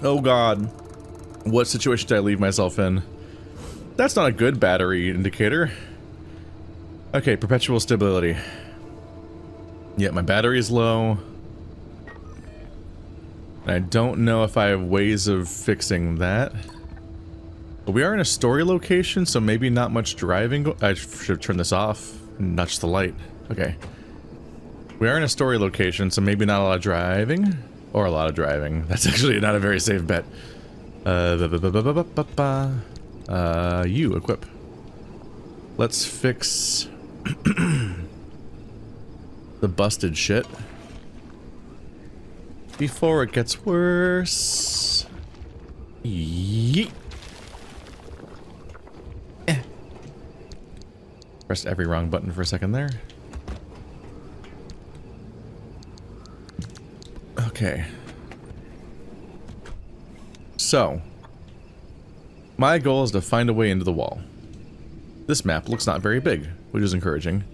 Oh god. What situation did I leave myself in? That's not a good battery indicator. Okay, perpetual stability. Yeah, my battery is low. I don't know if I have ways of fixing that. But we are in a story location, so maybe not much driving. I should turn this off and nudge the light. Okay. We are in a story location, so maybe not a lot of driving. Or a lot of driving. That's actually not a very safe bet. You, equip. Let's fix the busted shit before it gets worse. Yeet. Pressed every wrong button for a second there. Okay. So, my goal is to find a way into the wall. This map looks not very big, which is encouraging.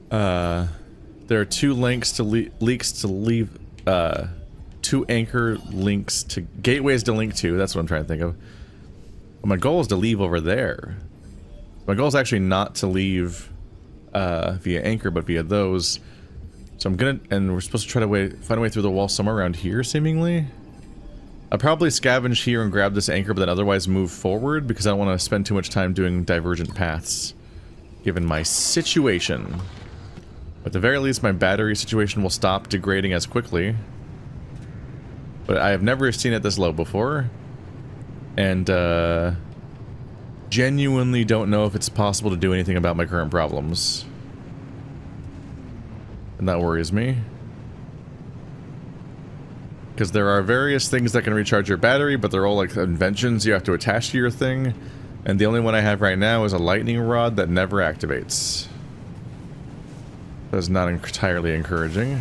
There are two links to leaks to leave. Two anchor links to gateways to link to. That's what I'm trying to think of. But my goal is to leave over there. My goal is actually not to leave via anchor, but via those. So I'm gonna, and we're supposed to try to find a way through the wall somewhere around here, seemingly. I'll probably scavenge here and grab this anchor, but then otherwise move forward because I don't want to spend too much time doing divergent paths, given my situation. At the very least, my battery situation will stop degrading as quickly. But I have never seen it this low before. And, genuinely don't know if it's possible to do anything about my current problems. And that worries me. Because there are various things that can recharge your battery, but they're all like inventions you have to attach to your thing. And the only one I have right now is a lightning rod that never activates. That's not entirely encouraging.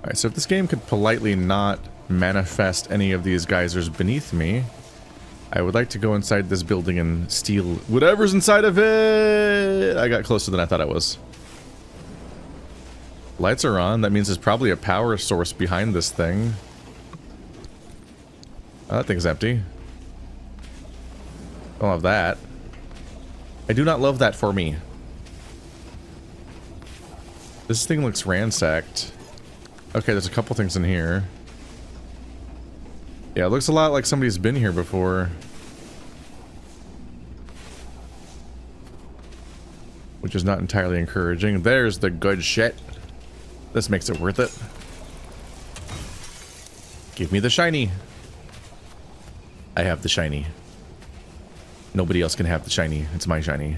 Alright, so if this game could politely not manifest any of these geysers beneath me, I would like to go inside this building and steal whatever's inside of it! I got closer than I thought I was. Lights are on, that means there's probably a power source behind this thing. Oh, that thing's empty. Don't love that. I do not love that for me. This thing looks ransacked. Okay, there's a couple things in here. Yeah, it looks a lot like somebody's been here before. Which is not entirely encouraging. There's the good shit. This makes it worth it. Give me the shiny. I have the shiny. Nobody else can have the shiny. It's my shiny.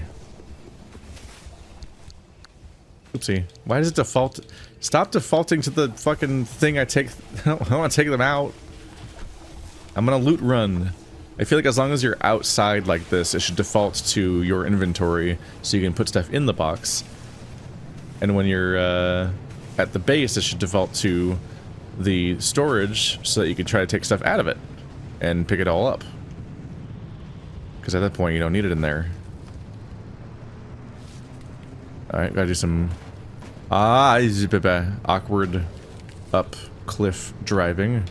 Oopsie. Why does it default? Stop defaulting to the fucking thing I take. I don't want to take them out. I'm gonna loot run. I feel like as long as you're outside like this, it should default to your inventory so you can put stuff in the box. And when you're at the base, it should default to the storage so that you can try to take stuff out of it and pick it all up. Because at that point, you don't need it in there. Alright, gotta do some awkward up cliff driving.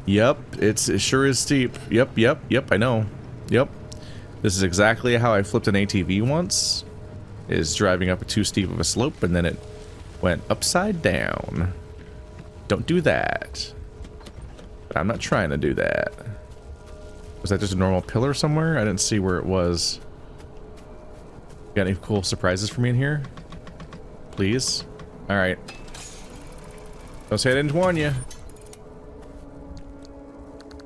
Yep, it sure is steep. Yep, I know. Yep. This is exactly how I flipped an ATV once. Is driving up too steep of a slope and then it went upside down. Don't do that. But I'm not trying to do that. Was that just a normal pillar somewhere? I didn't see where it was. Got any cool surprises for me in here? Please? Alright. Don't say I didn't warn you.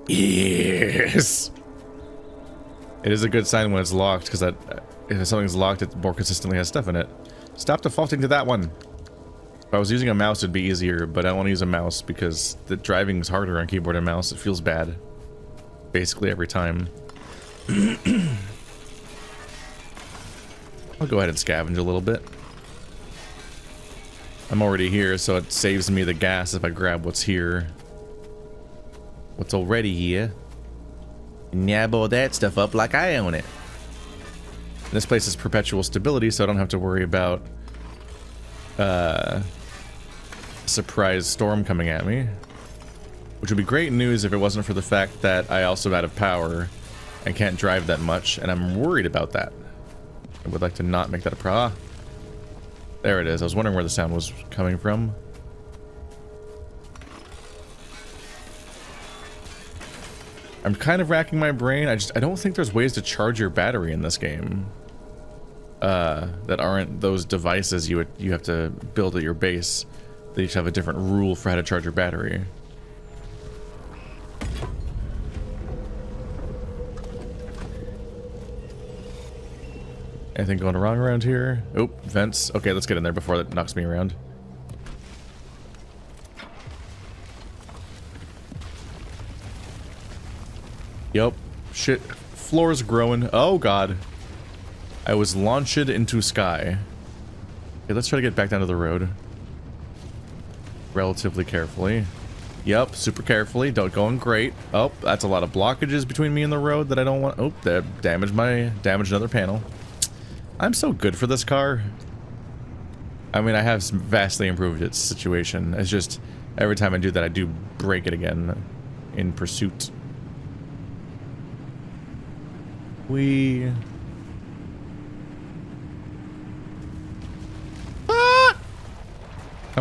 Yes! It is a good sign when it's locked, because if something's locked, it more consistently has stuff in it. Stop defaulting to that one. If I was using a mouse, it'd be easier, but I don't want to use a mouse because the driving is harder on keyboard and mouse. It feels bad. Basically every time. I'll go ahead and scavenge a little bit. I'm already here, so it saves me the gas if I grab what's here. What's already here. Nab all that stuff up like I own it. And this place is perpetual stability, so I don't have to worry about surprise storm coming at me. Which would be great news if it wasn't for the fact that I also am out of power and can't drive that much, and I'm worried about that. I would like to not make that a problem. There it is. I was wondering where the sound was coming from. I'm kind of racking my brain. I don't think there's ways to charge your battery in this game. That aren't those devices you have to build at your base. They each have a different rule for how to charge your battery. Anything going wrong around here? Oh, vents. Okay, let's get in there before that knocks me around. Yup. Shit. Floor's growing. Oh, God. I was launched into sky. Okay, let's try to get back down to the road. Relatively carefully. Yep, super carefully. Don't going great. Oh, that's a lot of blockages between me and the road that I don't want. Oh, that damaged another panel. I'm so good for this car. I mean, I have vastly improved its situation. It's just every time I do that, I do break it again in pursuit. I'm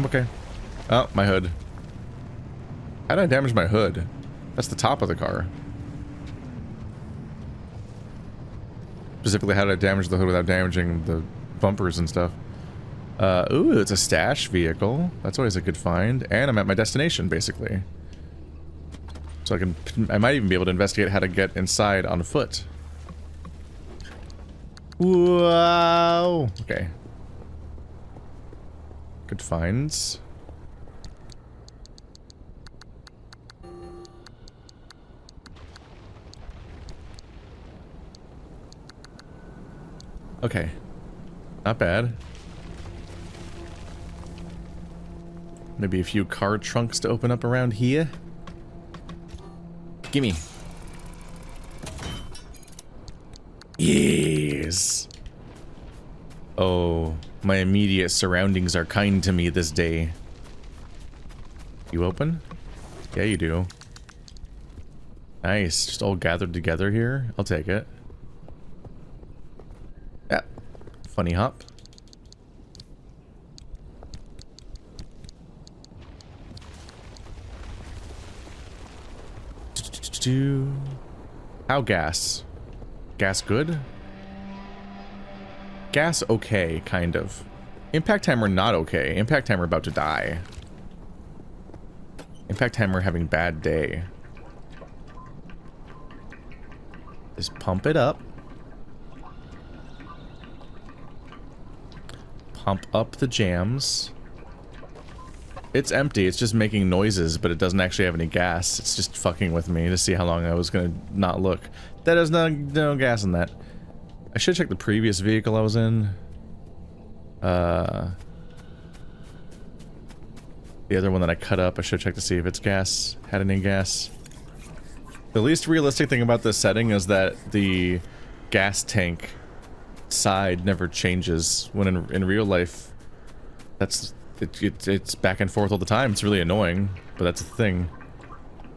okay. Oh, my hood. How did I damage my hood? That's the top of the car. Specifically, how did I damage the hood without damaging the bumpers and stuff? Ooh, it's a stash vehicle. That's always a good find. And I'm at my destination, basically. So I might even be able to investigate how to get inside on foot. Wow. Okay. Good finds. Okay. Not bad. Maybe a few car trunks to open up around here. Gimme. Yes. Oh, my immediate surroundings are kind to me this day. You open? Yeah, you do. Nice. Just all gathered together here. I'll take it. Yeah. Funny hop. How gas? Gas good? Gas okay, kind of. Impact hammer not okay. Impact hammer about to die. Impact hammer having bad day. Just pump it up. Pump up the jams. It's empty, it's just making noises, but it doesn't actually have any gas. It's just fucking with me to see how long I was gonna not look. That has no gas in that. I should check the previous vehicle I was in. The other one that I cut up, I should check to see if its gas had any gas. The least realistic thing about this setting is that the gas tank side never changes. When in real life, it's back and forth all the time. It's really annoying, but that's the thing.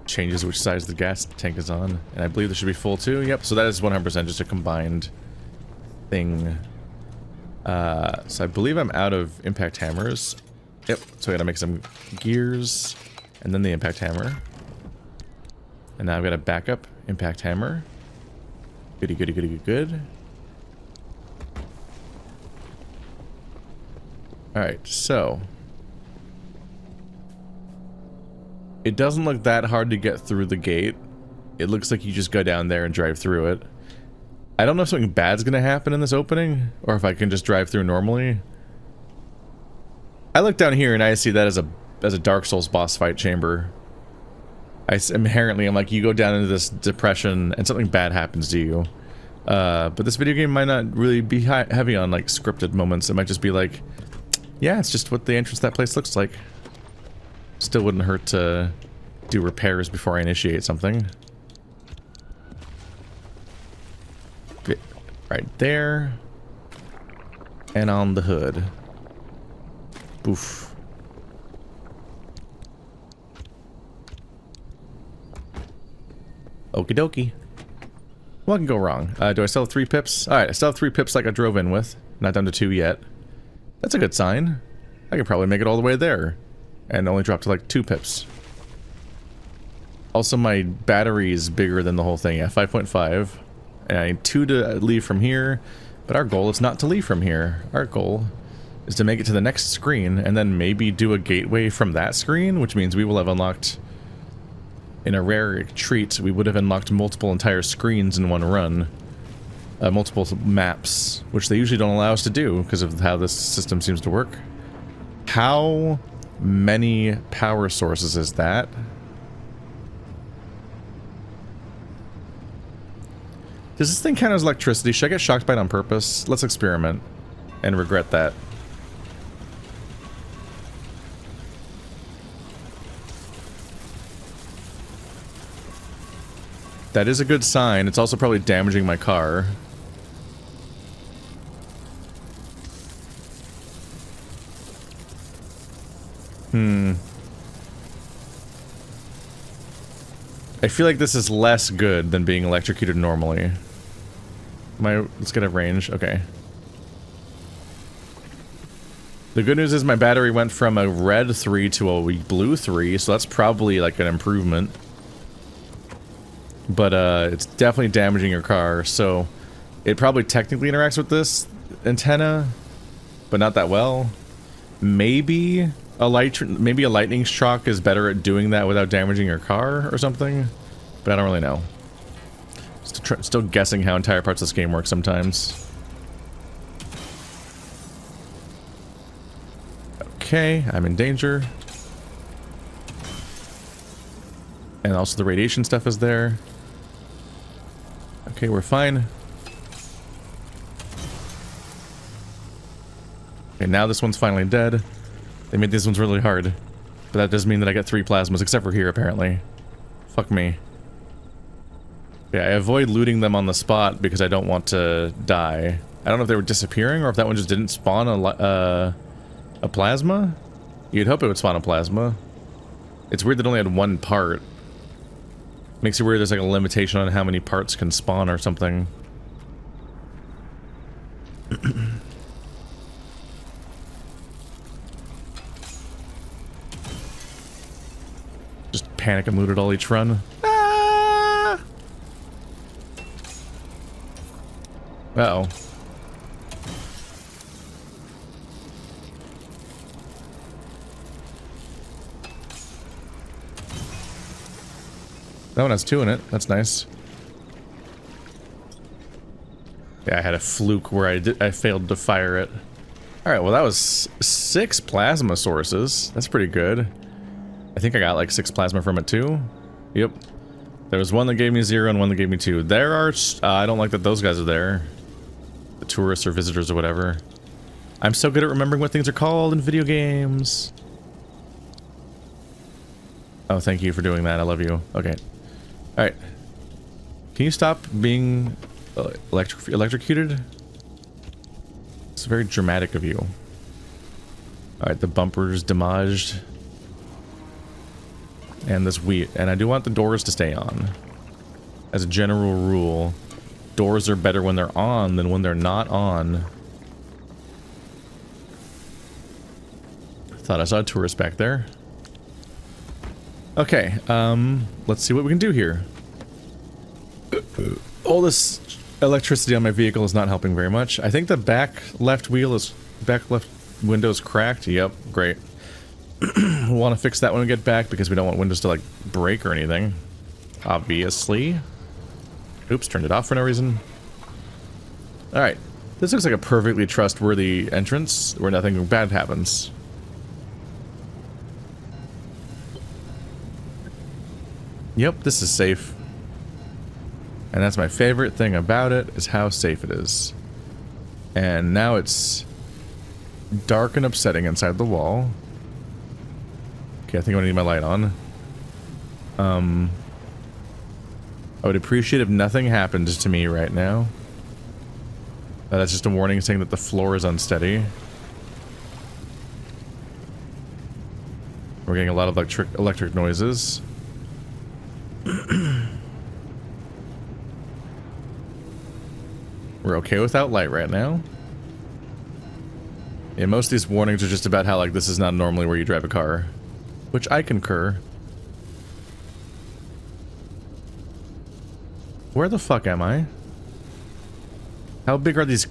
Changes which side the gas tank is on. And I believe this should be full too. Yep, so that is 100% just a combined thing. So I believe I'm out of impact hammers. Yep, so I gotta make some gears and then the impact hammer. And now I've got a backup impact hammer. Goody, goody, goody, good. Alright, so it doesn't look that hard to get through the gate. It looks like you just go down there and drive through it. I don't know if something bad's gonna happen in this opening, or if I can just drive through normally. I look down here and I see that as a Dark Souls boss fight chamber. I'm like, you go down into this depression and something bad happens to you. But this video game might not really be heavy on like scripted moments. It might just be like, yeah, it's just what the entrance to that place looks like. Still wouldn't hurt to do repairs before I initiate something. Right there. And on the hood. Boof. Okie dokie. What can go wrong? Do I still have 3 pips? Alright, I still have 3 pips like I drove in with. Not down to 2 yet. That's a good sign. I could probably make it all the way there. And only drop to like 2 pips. Also, my battery is bigger than the whole thing. Yeah, 5.5. And I need 2 to leave from here. But our goal is not to leave from here. Our goal is to make it to the next screen and then maybe do a gateway from that screen, which means we will have unlocked, in a rare treat, we would have unlocked multiple entire screens in one run. Multiple maps, which they usually don't allow us to do because of how this system seems to work. How many power sources is that? Does this thing count as electricity? Should I get shocked by it on purpose? Let's experiment and regret that. That is a good sign. It's also probably damaging my car. I feel like this is less good than being electrocuted normally. Let's get a range. Okay. The good news is my battery went from a red 3 to a blue 3, so that's probably like an improvement. But it's definitely damaging your car, so it probably technically interacts with this antenna, but not that well. Maybe a lightning shock is better at doing that without damaging your car or something, but I don't really know. Still guessing how entire parts of this game work sometimes. Okay, I'm in danger. And also the radiation stuff is there. Okay, we're fine. Okay, now this one's finally dead. They made these ones really hard. But that does mean that I get 3 plasmas, except for here, apparently. Fuck me. Yeah, I avoid looting them on the spot because I don't want to die. I don't know if they were disappearing or if that one just didn't spawn a plasma? You'd hope it would spawn a plasma. It's weird that it only had 1 part. Makes it weird there's like a limitation on how many parts can spawn or something. Just panic and loot it all each run. Ah! Uh-oh. That one has 2 in it. That's nice. Yeah, I had a fluke where I failed to fire it. Alright, well that was 6 plasma sources. That's pretty good. I think I got like 6 plasma from it too. Yep. There was one that gave me 0 and one that gave me 2. There are... I don't like that those guys are there. The tourists or visitors or whatever. I'm so good at remembering what things are called in video games. Oh, thank you for doing that. I love you. Okay. Alright. Can you stop being electrocuted? It's very dramatic of you. Alright, the bumper's damaged. And this wheat. And I do want the doors to stay on. As a general rule, doors are better when they're on than when they're not on. Thought I saw a tourist back there. Okay, let's see what we can do here. All this electricity on my vehicle is not helping very much. I think the back left window is cracked. Yep, great. We'll want to fix that when we get back because we don't want windows to like break or anything. Obviously. Oops, turned it off for no reason. Alright, this looks like a perfectly trustworthy entrance where nothing bad happens. Yep, this is safe. And that's my favorite thing about it, is how safe it is. And now it's dark and upsetting inside the wall. Okay, I think I'm gonna need my light on. I would appreciate if nothing happened to me right now. That's just a warning saying that the floor is unsteady. We're getting a lot of electric noises. We're okay without light right now. Yeah, most of these warnings are just about how, like, this is not normally where you drive a car. Which I concur. Where the fuck am I? How big are these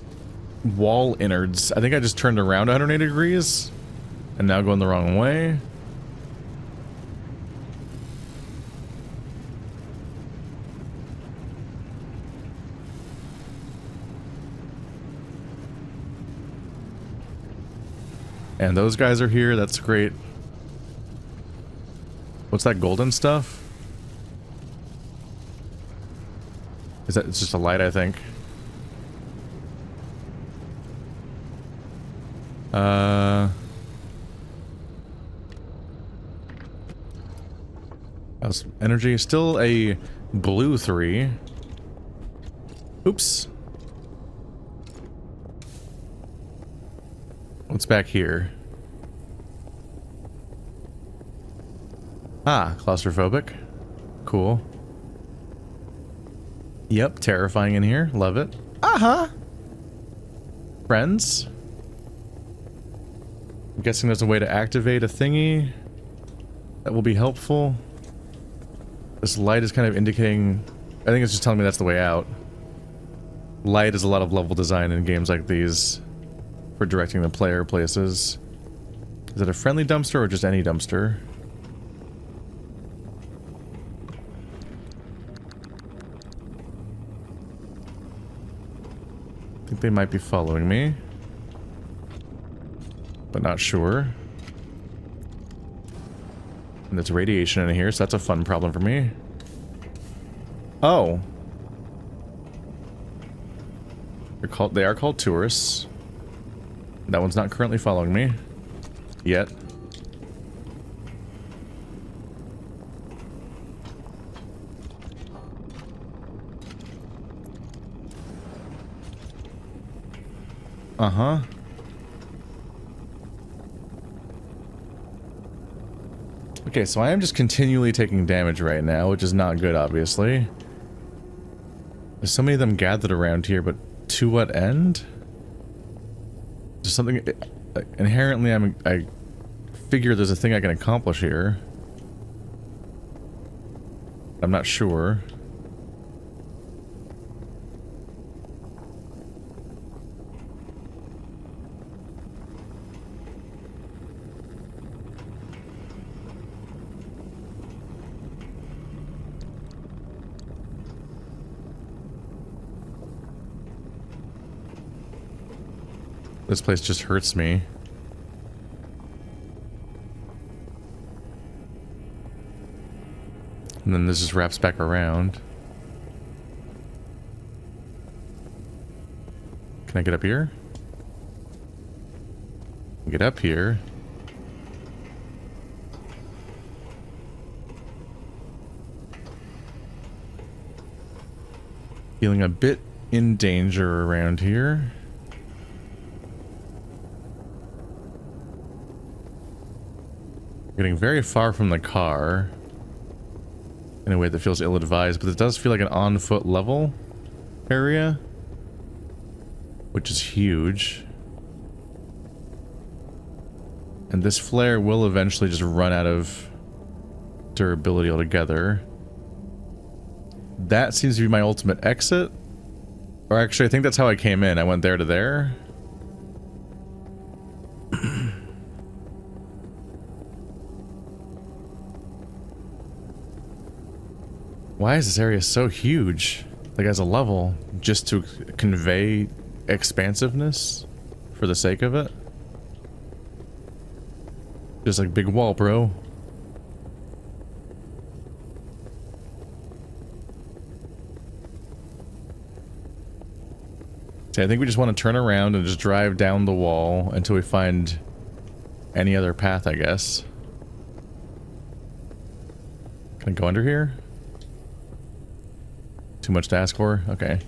wall innards? I think I just turned around 180 degrees. And now going the wrong way. And those guys are here, that's great. What's that golden stuff? Is that, it's just a light, I think. How's energy? Still a blue 3. Oops. What's back here? Ah, claustrophobic. Cool. Yep, terrifying in here. Love it. Uh-huh. Friends. I'm guessing there's a way to activate a thingy. That will be helpful. This light is kind of indicating... I think it's just telling me that's the way out. Light is a lot of level design in games like these. For directing the player places. Is it a friendly dumpster or just any dumpster? I think they might be following me. But not sure. And there's radiation in here, so that's a fun problem for me. Oh. They are called tourists. That one's not currently following me. Yet. Uh-huh. Okay, so I am just continually taking damage right now, which is not good, obviously. There's so many of them gathered around here, but to what end? There's something... Inherently, I figure there's a thing I can accomplish here. I'm not sure. This place just hurts me. And then this just wraps back around. Can I get up here? Get up here. Feeling a bit in danger around here. Getting very far from the car in a way that feels ill-advised, but it does feel like an on-foot level area, which is huge. And this flare will eventually just run out of durability altogether. That seems to be my ultimate exit. Or actually, I think that's how I came in. I went there to there. Why is this area so huge? Like as a level, just to convey expansiveness for the sake of it? Just like big wall, bro. See, I think we just want to turn around and just drive down the wall until we find any other path, I guess. Can I go under here? Too much to ask for? Okay.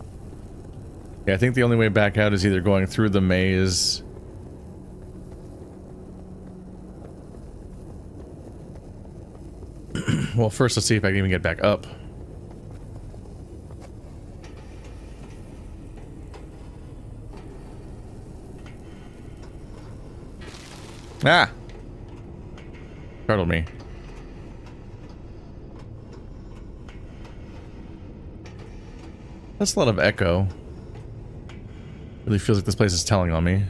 Yeah, I think the only way back out is either going through the maze. Well, first let's see if I can even get back up. Ah! Startled me. That's a lot of echo. Really feels like this place is telling on me.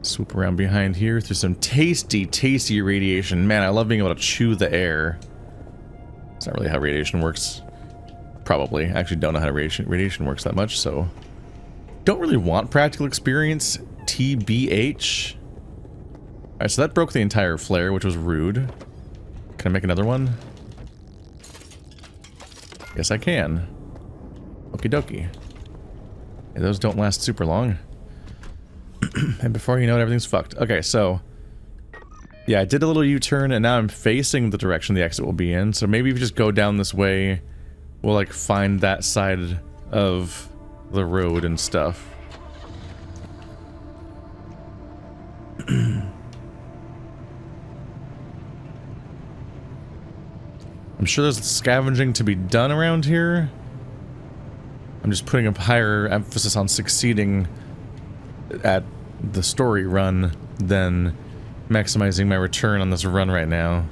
Swoop around behind here through some tasty, tasty radiation. Man, I love being able to chew the air. It's not really how radiation works. Probably. I actually don't know how radiation works that much, so... Don't really want practical experience. TBH. Alright, so that broke the entire flare, which was rude. Can I make another one? Yes, I can. Okie dokie. Yeah, those don't last super long. And before you know it, everything's fucked. Okay, so... Yeah, I did a little U-turn, and now I'm facing the direction the exit will be in. So maybe if we just go down this way, we'll, like, find that side of the road and stuff. I'm sure there's scavenging to be done around here. I'm just putting a higher emphasis on succeeding at the story run than maximizing my return on this run right now.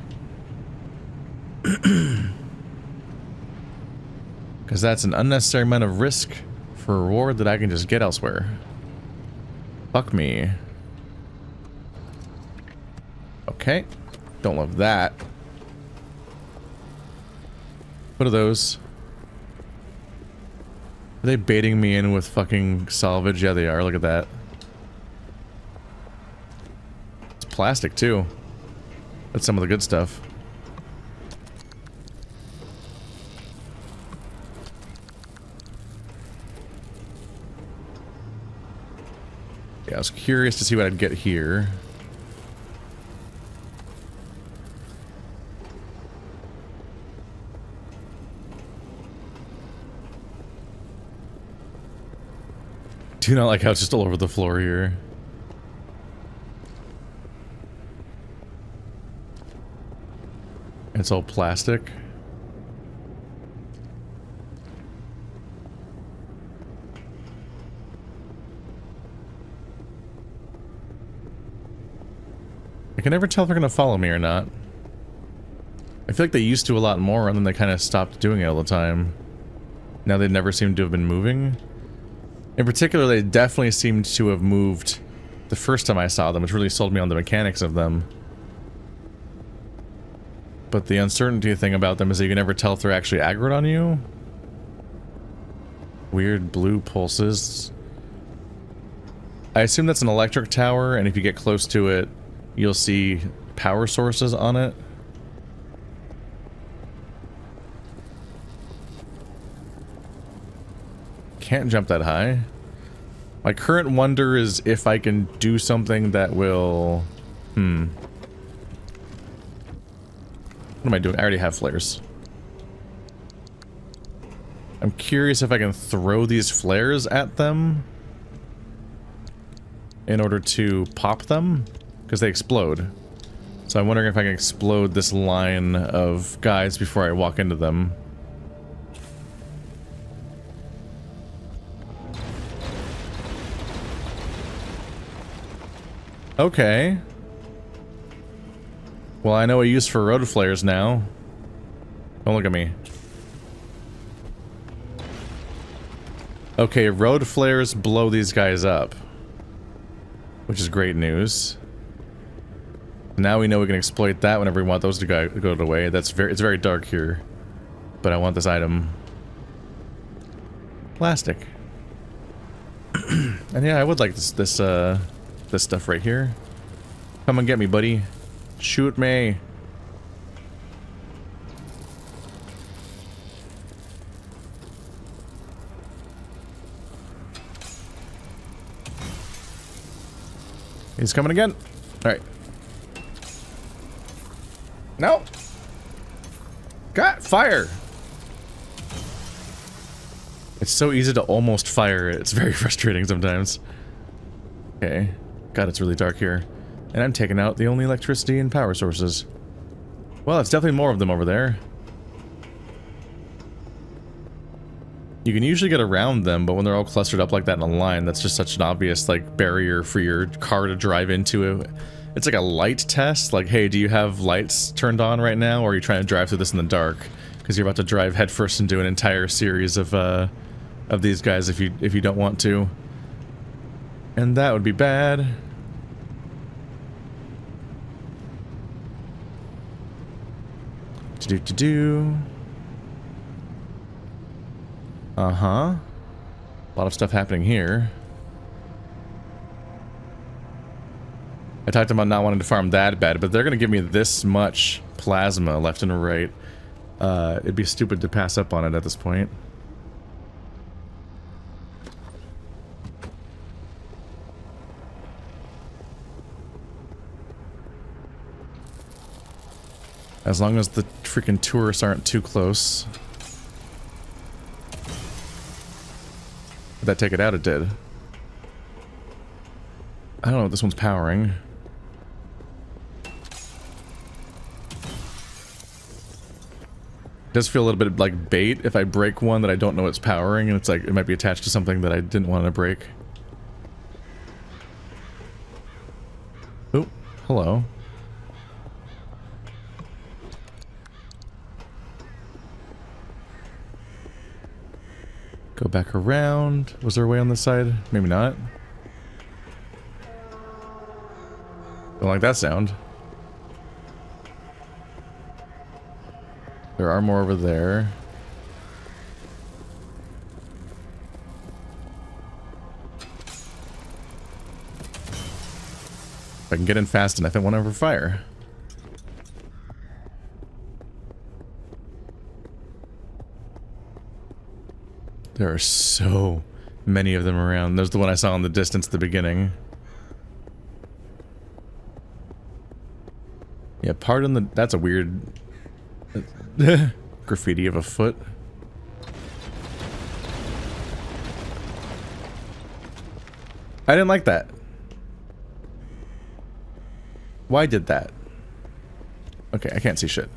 Because that's an unnecessary amount of risk for a reward that I can just get elsewhere. Fuck me. Okay. Don't love that. What are those? Are they baiting me in with fucking salvage? Yeah, they are. Look at that. It's plastic, too. That's some of the good stuff. Yeah, I was curious to see what I'd get here. Do not like how it's just all over the floor here. It's all plastic. I can never tell if they're gonna follow me or not. I feel like they used to a lot more, and then they kind of stopped doing it all the time. Now they never seem to have been moving. In particular, they definitely seemed to have moved the first time I saw them, which really sold me on the mechanics of them. But the uncertainty thing about them is that you can never tell if they're actually aggroed on you. Weird blue pulses. I assume that's an electric tower, and if you get close to it, you'll see power sources on it. Can't jump that high. My current wonder is if I can do something that will... What am I doing? I already have flares. I'm curious if I can throw these flares at them in order to pop them, because they explode. So I'm wondering if I can explode this line of guys before I walk into them. Okay. Well, I know a use for road flares now. Don't look at me. Okay, road flares blow these guys up, which is great news. Now we know we can exploit that whenever we want those to go away. It's very dark here, but I want this item. Plastic. And yeah, I would like this stuff right here. Come and get me, buddy. Shoot me. He's coming again. All right. No. Got fire. It's so easy to almost fire it. It's very frustrating sometimes. Okay. God, it's really dark here. And I'm taking out the only electricity and power sources. Well, it's definitely more of them over there. You can usually get around them, but when they're all clustered up like that in a line, that's just such an obvious, like, barrier for your car to drive into. It's like a light test, like, hey, do you have lights turned on right now, or are you trying to drive through this in the dark? Because you're about to drive headfirst into an entire series of these guys if you don't want to. And that would be bad. Do-do-do-do. Uh-huh. A lot of stuff happening here. I talked about not wanting to farm that bad, but they're going to give me this much plasma left and right. It'd be stupid to pass up on it at this point. As long as the freaking tourists aren't too close. Did that take it out? It did. I don't know what this one's powering. It does feel a little bit like bait if I break one that I don't know it's powering, and it's like it might be attached to something that I didn't want to break. Oh, hello. Go back around. Was there a way on this side? Maybe not. Don't like that sound. There are more over there. If I can get in fast enough, I won't ever fire. There are so many of them around. There's the one I saw in the distance at the beginning. Yeah, pardon the... That's a weird... graffiti of a foot. I didn't like that. Why did that? Okay, I can't see shit.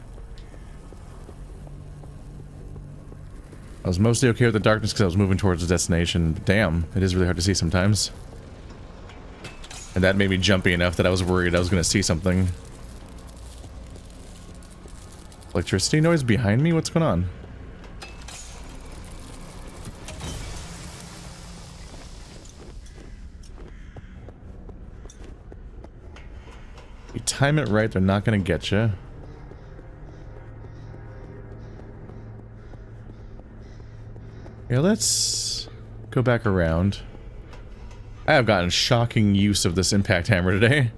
I was mostly okay with the darkness because I was moving towards the destination. Damn, it is really hard to see sometimes. And that made me jumpy enough that I was worried I was going to see something. Electricity noise behind me? What's going on? You time it right, they're not going to get you. Yeah, let's go back around. I have gotten shocking use of this impact hammer today.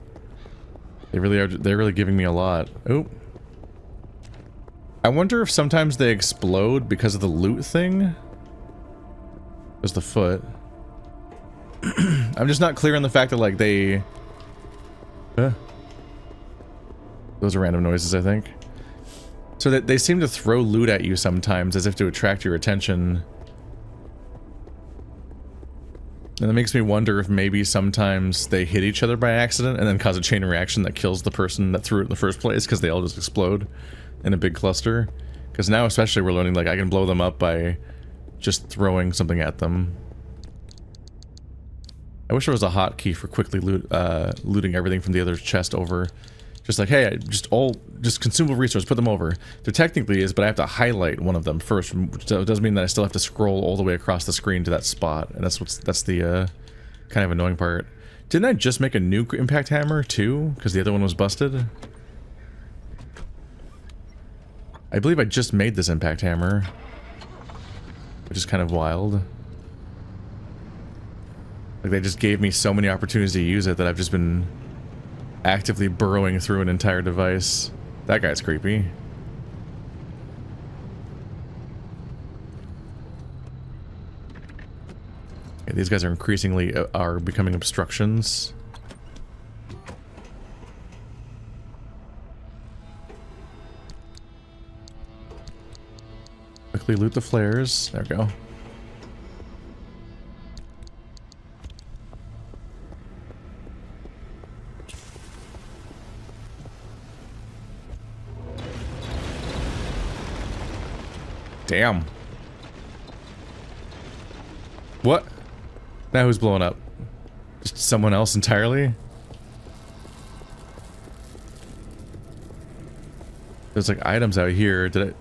They're really giving me a lot. Oh. I wonder if sometimes they explode because of the loot thing. There's the foot. I'm just not clear on the fact that, like, they... Those are random noises, I think. So that they seem to throw loot at you sometimes as if to attract your attention. And that makes me wonder if maybe sometimes they hit each other by accident and then cause a chain reaction that kills the person that threw it in the first place because they all just explode in a big cluster. Because now especially we're learning, like, I can blow them up by just throwing something at them. I wish there was a hotkey for quickly looting everything from the other chest over. Just like, hey, just consumable resource, put them over. There technically is, but I have to highlight one of them first. So it does mean that I still have to scroll all the way across the screen to that spot, and that's the kind of annoying part. Didn't I just make a new impact hammer too? Because the other one was busted. I believe I just made this impact hammer, which is kind of wild. Like they just gave me so many opportunities to use it that I've just been actively burrowing through an entire device. That guy's creepy. Okay, these guys are increasingly becoming obstructions. Quickly loot the flares. There we go. Damn. What? Now who's blowing up? Just someone else entirely? There's like items out here. Did I...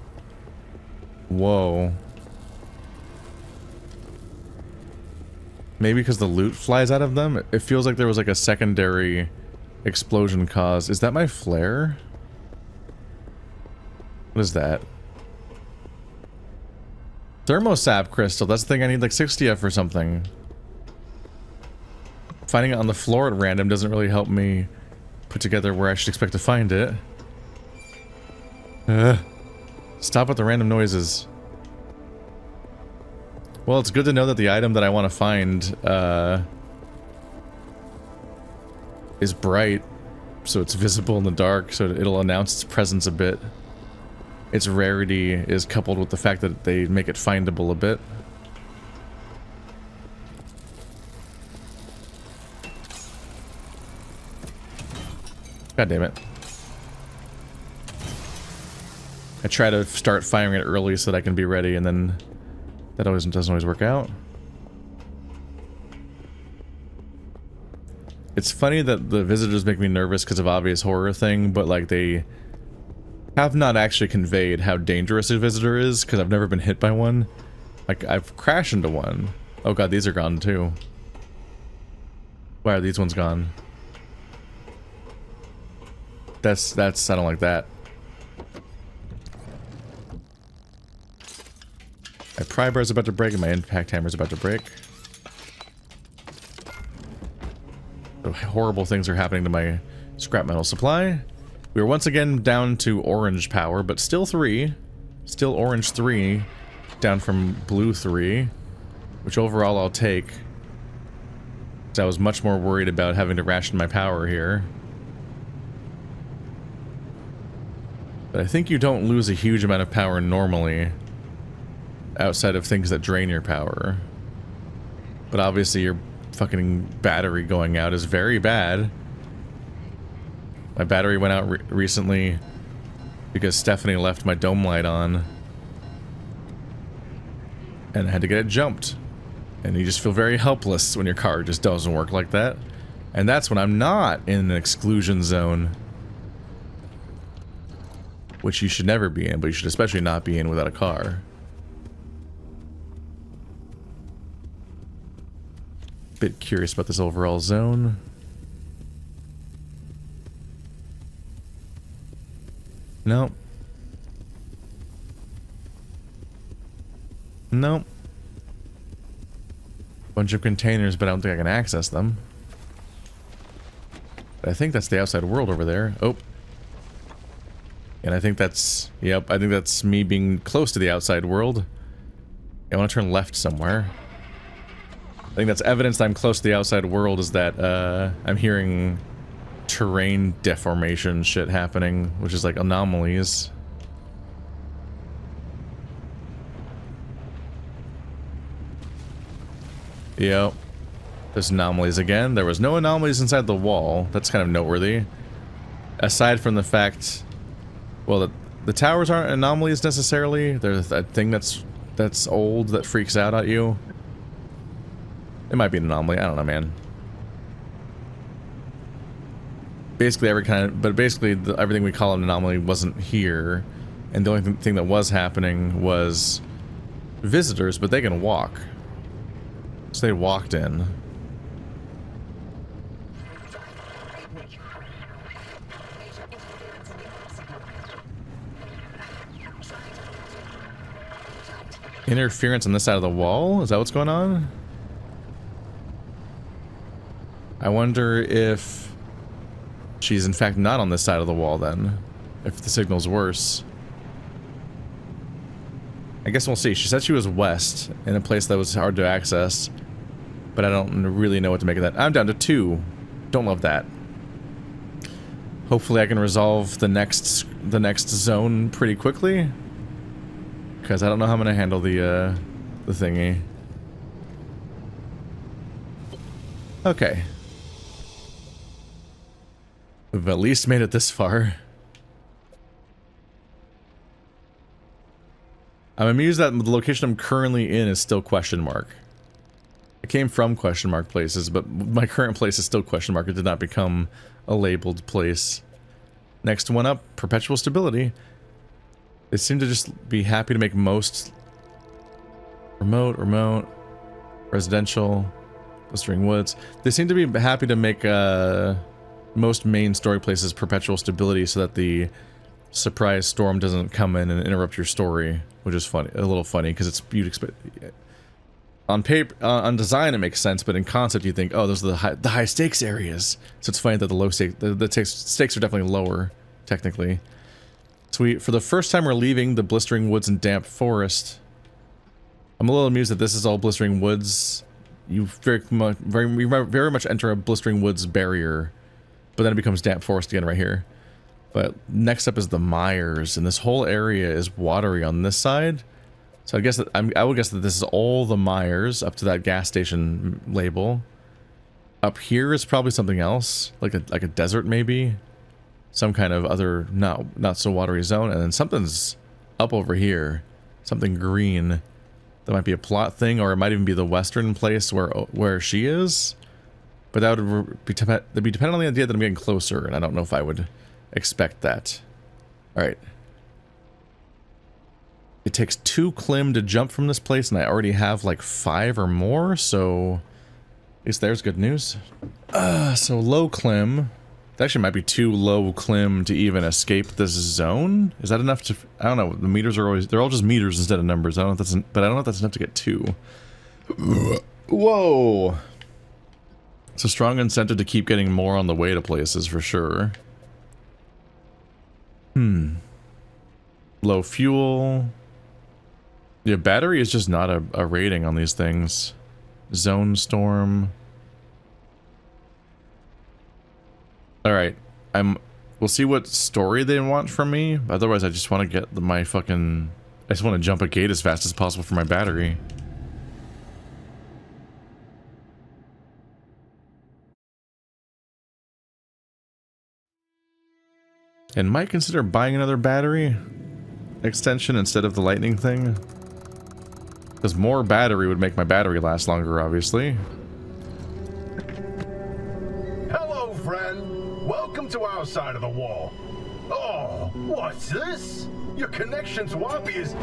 Whoa. Maybe because the loot flies out of them? It feels like there was like a secondary explosion cause. Is that my flare? What is that? Thermosap crystal. That's the thing I need like 60 of or something. Finding it on the floor at random doesn't really help me put together where I should expect to find it. Stop with the random noises. Well, it's good to know that the item that I want to find is bright, so it's visible in the dark, so it'll announce its presence a bit. Its rarity is coupled with the fact that they make it findable a bit. God damn it. I try to start firing it early so that I can be ready, and then that doesn't always work out. It's funny that the visitors make me nervous because of obvious horror thing, but like they have not actually conveyed how dangerous a visitor is, because I've never been hit by one. Like, I've crashed into one. Oh god, these are gone too. Why are these ones gone? That's, I don't like that. My pry bar is about to break and my impact hammer is about to break. So horrible things are happening to my scrap metal supply. We are once again down to orange power, but still 3. Still orange 3, down from blue 3, which overall I'll take. So I was much more worried about having to ration my power here. But I think you don't lose a huge amount of power normally, outside of things that drain your power. But obviously your fucking battery going out is very bad. My battery went out recently because Stephanie left my dome light on. And I had to get it jumped. And you just feel very helpless when your car just doesn't work like that. And that's when I'm not in an exclusion zone. Which you should never be in, but you should especially not be in without a car. Bit curious about this overall zone. Nope. Nope. Bunch of containers, but I don't think I can access them. But I think that's the outside world over there. Oh. And I think that's... Yep, I think that's me being close to the outside world. I want to turn left somewhere. I think that's evidence that I'm close to the outside world, is that I'm hearing terrain deformation shit happening, which is like anomalies. Yep. There's anomalies again. There was no anomalies inside the wall. That's kind of noteworthy. Aside from the fact... Well, the towers aren't anomalies necessarily. There's that thing that's old that freaks out at you. It might be an anomaly. I don't know, man. Basically, everything we call an anomaly wasn't here, and the only thing that was happening was visitors, but they can walk. So they walked in. Interference on this side of the wall? Is that what's going on? I wonder if she's in fact not on this side of the wall then. If the signal's worse. I guess we'll see. She said she was west, in a place that was hard to access. But I don't really know what to make of that. I'm down to 2. Don't love that. Hopefully I can resolve the next zone pretty quickly. Because I don't know how I'm going to handle the thingy. Okay. We've at least made it this far. I'm amused that the location I'm currently in is still question mark. I came from question mark places, but my current place is still question mark. It did not become a labeled place. Next one up, perpetual stability. They seem to just be happy to make most remote, residential, blistering woods. They seem to be happy to make most main story places perpetual stability so that the surprise storm doesn't come in and interrupt your story, which is funny, a little funny because it's you'd expect. On paper, on design, it makes sense, but in concept, you think, oh, those are the high stakes areas. So it's funny that the low stakes, stakes are definitely lower, technically. So for the first time, we're leaving the blistering woods and damp forest. I'm a little amused that this is all blistering woods. You very much enter a blistering woods barrier, but then it becomes damp forest again right here. But next up is the mires, and this whole area is watery on this side. So I guess that I would guess that this is all the mires up to that gas station label. Up here is probably something else, like a desert maybe, some kind of other not so watery zone, and then something's up over here, something green. That might be a plot thing, or it might even be the western place where she is. But that would be dependent on the idea that I'm getting closer, and I don't know if I would expect that. All right. It takes 2 clim to jump from this place, and I already have like 5 or more, so at least there's good news. So low clim. That actually might be too low clim to even escape this zone. Is that enough to? I don't know. The meters are always—they're all just meters instead of numbers. I don't know if that's, but I don't know if that's enough to get 2. Whoa! It's a strong incentive to keep getting more on the way to places for sure. Low fuel. Yeah, battery is just not a rating on these things. Zone storm. Alright, we'll see what story they want from me. Otherwise, I just want to get my fucking... I just want to jump a gate as fast as possible for my battery. And might consider buying another battery extension instead of the lightning thing. Because more battery would make my battery last longer, obviously. Hello, friend. Welcome to our side of the wall. Oh, what's this? Your connection to Wappy is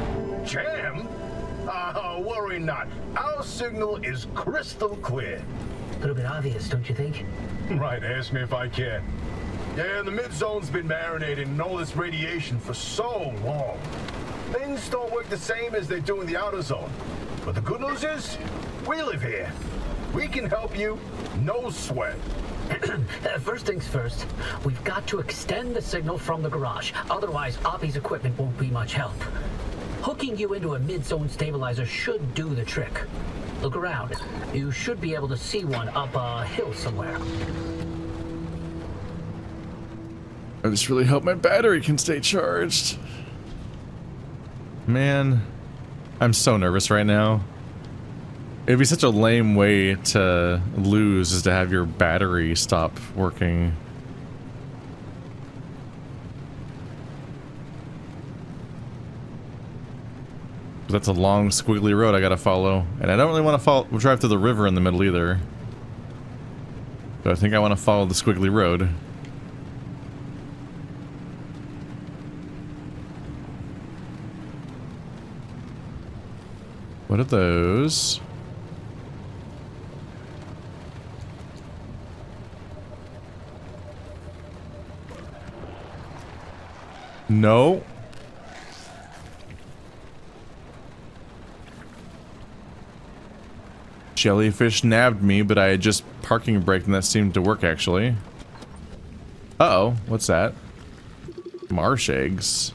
jammed? Worry not. Our signal is crystal clear. A little bit obvious, don't you think? Right, ask me if I can. Yeah, the mid-zone's been marinating in all this radiation for so long. Things don't work the same as they do in the outer zone. But the good news is, we live here. We can help you, no sweat. First things first, we've got to extend the signal from the garage. Otherwise, Oppie's equipment won't be much help. Hooking you into a mid-zone stabilizer should do the trick. Look around. You should be able to see one up a hill somewhere. I just really hope my battery can stay charged. Man, I'm so nervous right now. It'd be such a lame way to lose is to have your battery stop working. But that's a long squiggly road I gotta follow. And I don't really want to drive through the river in the middle either. So I think I want to follow the squiggly road. What are those? No. Jellyfish nabbed me, but I had just parking braked and that seemed to work actually. Uh-oh, what's that? Marsh eggs.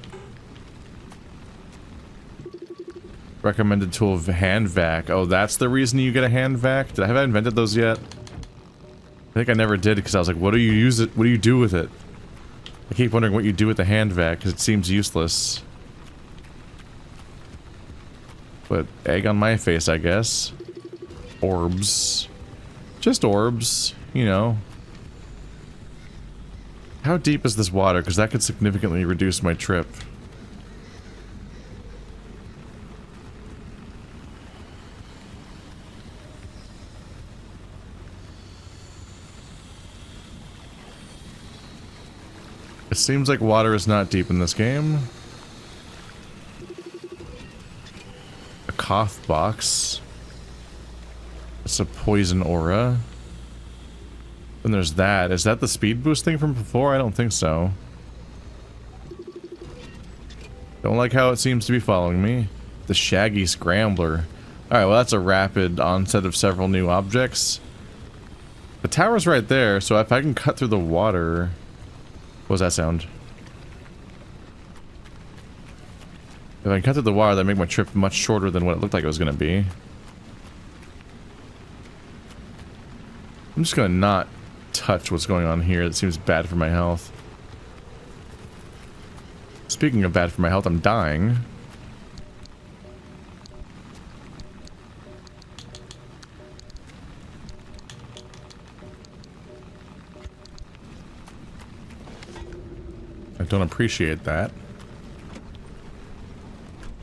Recommended tool of hand vac. Oh, that's the reason you get a hand vac? Have I invented those yet? I think I never did because I was like, what do you do with it? I keep wondering what you do with the hand vac because it seems useless. But egg on my face, I guess. Orbs. Just orbs, you know. How deep is this water? Because that could significantly reduce my trip. It seems like water is not deep in this game. A cough box. It's a poison aura. And there's that. Is that the speed boost thing from before? I don't think so. Don't like how it seems to be following me. The Shaggy Scrambler. Alright, well that's a rapid onset of several new objects. The tower's right there, so if I can cut through the water... What was that sound? If I can cut through the water, that'd make my trip much shorter than what it looked like it was going to be. I'm just going to not touch what's going on here. That seems bad for my health. Speaking of bad for my health, I'm dying. I don't appreciate that.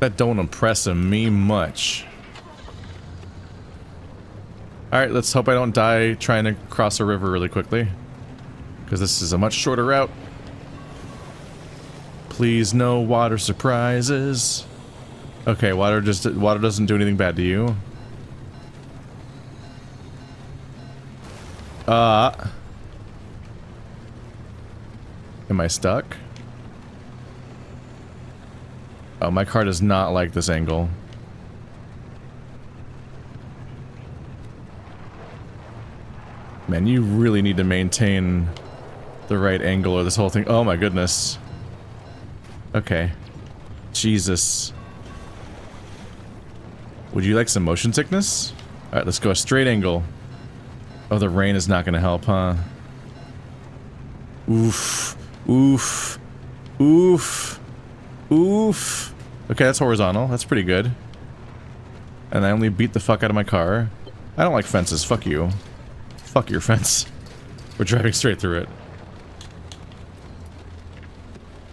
That don't impress me much. Alright, let's hope I don't die trying to cross a river really quickly. Because this is a much shorter route. Please no water surprises. Okay, water doesn't do anything bad to you. Am I stuck? Oh, my car does not like this angle. Man, you really need to maintain the right angle or this whole thing. Oh my goodness. Okay. Jesus. Would you like some motion sickness? Alright, let's go a straight angle. Oh, the rain is not gonna help, huh? Oof. Oof. Oof. Oof. Okay, that's horizontal. That's pretty good. And I only beat the fuck out of my car. I don't like fences. Fuck you. Fuck your fence. We're driving straight through it.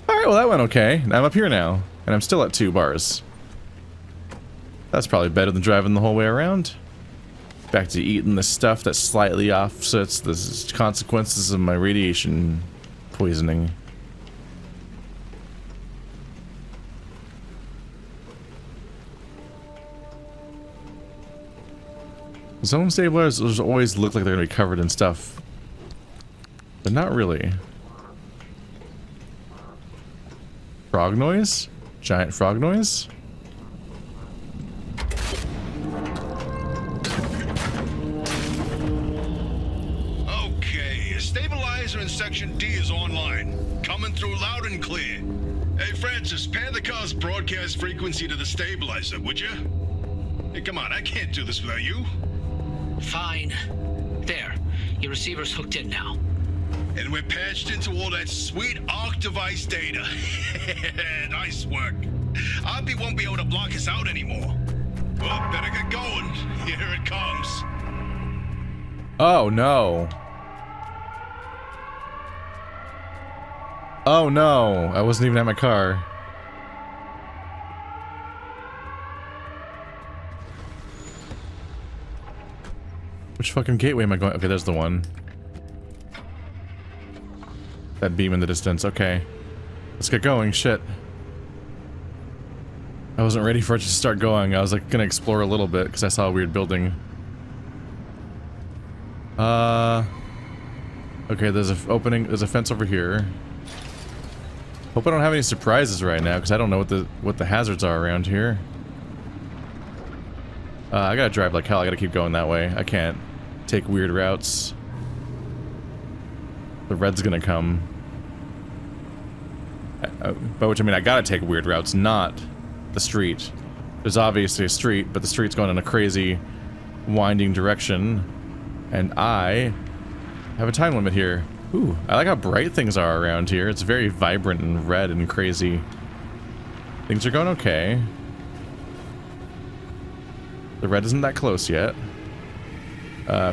Alright, well that went okay. I'm up here now. And I'm still at 2 bars. That's probably better than driving the whole way around. Back to eating the stuff that slightly offsets the consequences of my radiation poisoning. Zone stabilizers always look like they're going to be covered in stuff. But not really. Frog noise? Giant frog noise? Okay, stabilizer in section D is online. Coming through loud and clear. Hey Francis, pair the car's broadcast frequency to the stabilizer, would you? Hey, come on, I can't do this without you. Fine. There. Your receiver's hooked in now. And we're patched into all that sweet ARC device data. Nice work. Oppie won't be able to block us out anymore. Well, better get going. Here it comes. Oh no. Oh no. I wasn't even at my car. Which fucking gateway am I going? Okay, there's the one. That beam in the distance. Okay. Let's get going. Shit. I wasn't ready for it to start going. I was like gonna explore a little bit because I saw a weird building. Okay, there's an opening. There's a fence over here. Hope I don't have any surprises right now because I don't know what the hazards are around here. I gotta drive like hell. I gotta keep going that way. I can't take weird routes. The red's gonna come. By which I mean I gotta take weird routes, not the street. There's obviously a street, but the street's going in a crazy, winding direction. And I have a time limit here. Ooh, I like how bright things are around here. It's very vibrant and red and crazy. Things are going okay. The red isn't that close yet.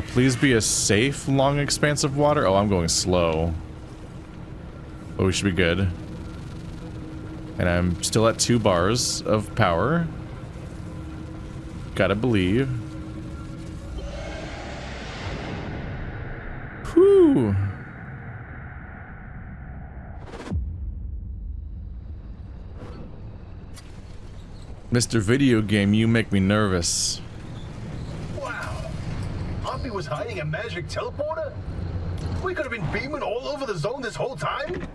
Please be a safe, long expanse of water. Oh, I'm going slow. But we should be good. And I'm still at 2 bars of power. Gotta believe. Whew. Mr. Video Game, you make me nervous. Wow. Hoppy was hiding a magic teleporter? We could have been beaming all over the zone this whole time?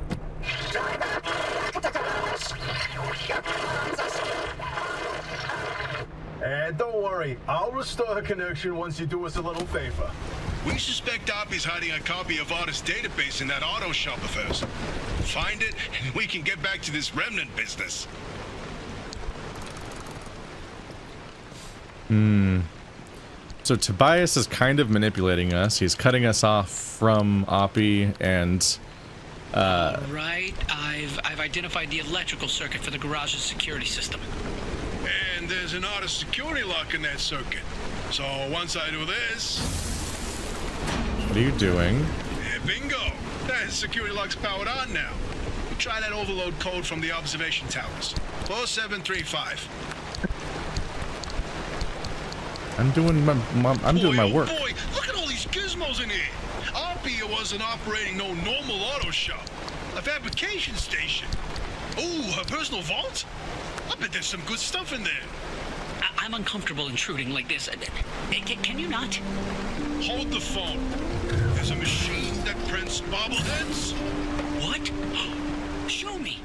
And don't worry, I'll restore her connection once you do us a little favor. We suspect Oppie's hiding a copy of Otter's database in that auto shop of hers. Find it, and we can get back to this remnant business. So Tobias is kind of manipulating us. He's cutting us off from Oppie and Right, I've identified the electrical circuit for the garage's security system. And there's an auto security lock in that circuit. So once I do this, what are you doing? bingo! That security lock's powered on now. We'll try that overload code from the observation towers. 4735. I'm doing my work. Boy, look at all these gizmos in here. Oppie wasn't operating no normal auto shop. A fabrication station. Ooh, her personal vault? I bet there's some good stuff in there. I'm uncomfortable intruding like this. Can you not? Hold the phone. There's a machine that prints bobbleheads. What? Show me.